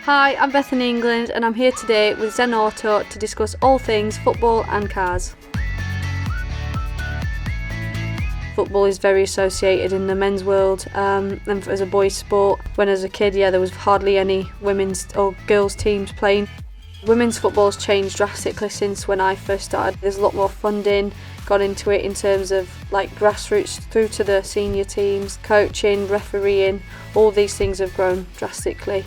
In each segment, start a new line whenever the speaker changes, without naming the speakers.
Hi, I'm Bethany England and I'm here today with ZenAuto to discuss all things football and cars. Football is very associated in the men's world and as a boys' sport. When I was a kid, there was hardly any women's or girls' teams playing. Women's football's changed drastically since when I first started. There's a lot more funding gone into it in terms of like grassroots through to the senior teams, coaching, refereeing, all these things have grown drastically.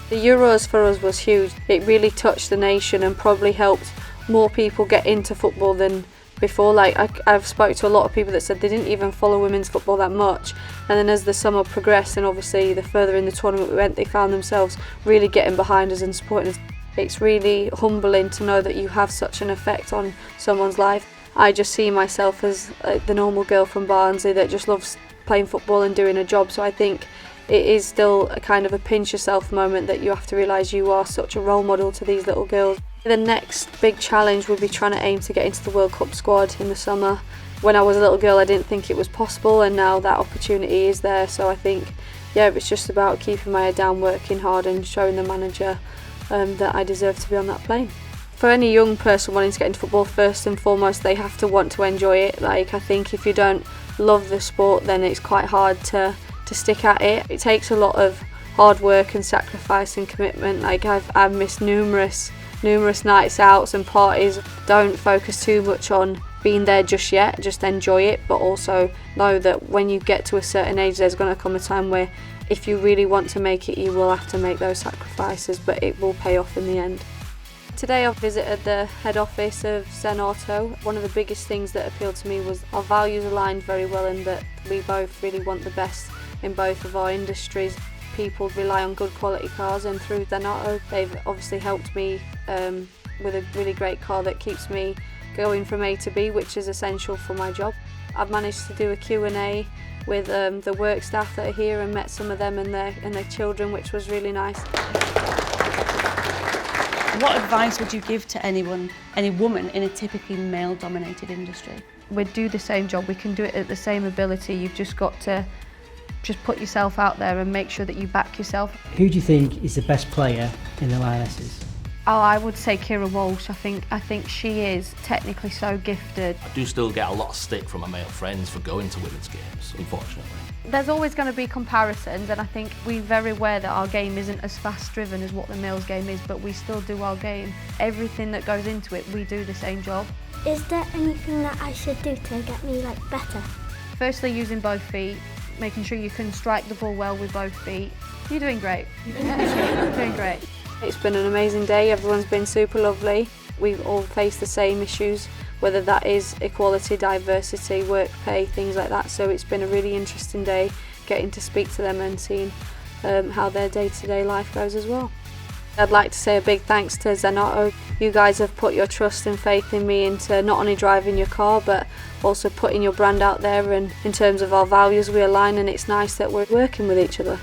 The Euros for us was huge. It really touched the nation and probably helped more people get into football than before. Like I've spoke to a lot of people that said they didn't even follow women's football that much, and then as the summer progressed and obviously the further in the tournament we went, they found themselves really getting behind us and supporting us. It's really humbling to know that you have such an effect on someone's life. I just see myself as the normal girl from Barnsley that just loves playing football and doing a job, so I think it is still a kind of a pinch yourself moment that you have to realise you are such a role model to these little girls. The next big challenge would be trying to aim to get into the World Cup squad in the summer. When I was a little girl I didn't think it was possible, and now that opportunity is there, so I think it's just about keeping my head down, working hard and showing the manager that I deserve to be on that plane. For any young person wanting to get into football, first and foremost they have to want to enjoy it. Like I think if you don't love the sport then it's quite hard to stick at it. It takes a lot of hard work and sacrifice and commitment. Like I've missed numerous nights out and parties. Don't focus too much on being there just yet, just enjoy it, but also know that when you get to a certain age there's going to come a time where if you really want to make it you will have to make those sacrifices, but it will pay off in the end. Today I've visited the head office of ZenAuto. One of the biggest things that appealed to me was our values aligned very well, and that we both really want the best in both of our industries. People rely on good quality cars, and through ZenAuto they've obviously helped me with a really great car that keeps me going from A to B, which is essential for my job. I've managed to do a Q&A with the work staff that are here and met some of them and their children, which was really nice.
What advice would you give to any woman in a typically male-dominated industry?
We do the same job, we can do it at the same ability. You've just got to put yourself out there and make sure that you back yourself.
Who do you think is the best player in the Lionesses?
Oh, I would say Kira Walsh. I think she is technically so gifted.
I do still get a lot of stick from my male friends for going to women's games, unfortunately.
There's always going to be comparisons, and I think we're very aware that our game isn't as fast driven as what the male's game is, but we still do our game. Everything that goes into it, we do the same job.
Is there anything that I should do to get me better?
Firstly, using both feet, making sure you can strike the ball well with both feet. You're doing great. You're doing great. It's been an amazing day, everyone's been super lovely. We all face the same issues, whether that is equality, diversity, work pay, things like that. So it's been a really interesting day getting to speak to them and seeing how their day-to-day life goes as well. I'd like to say a big thanks to ZenAuto. You guys have put your trust and faith in me into not only driving your car but also putting your brand out there, and in terms of our values we align, and it's nice that we're working with each other.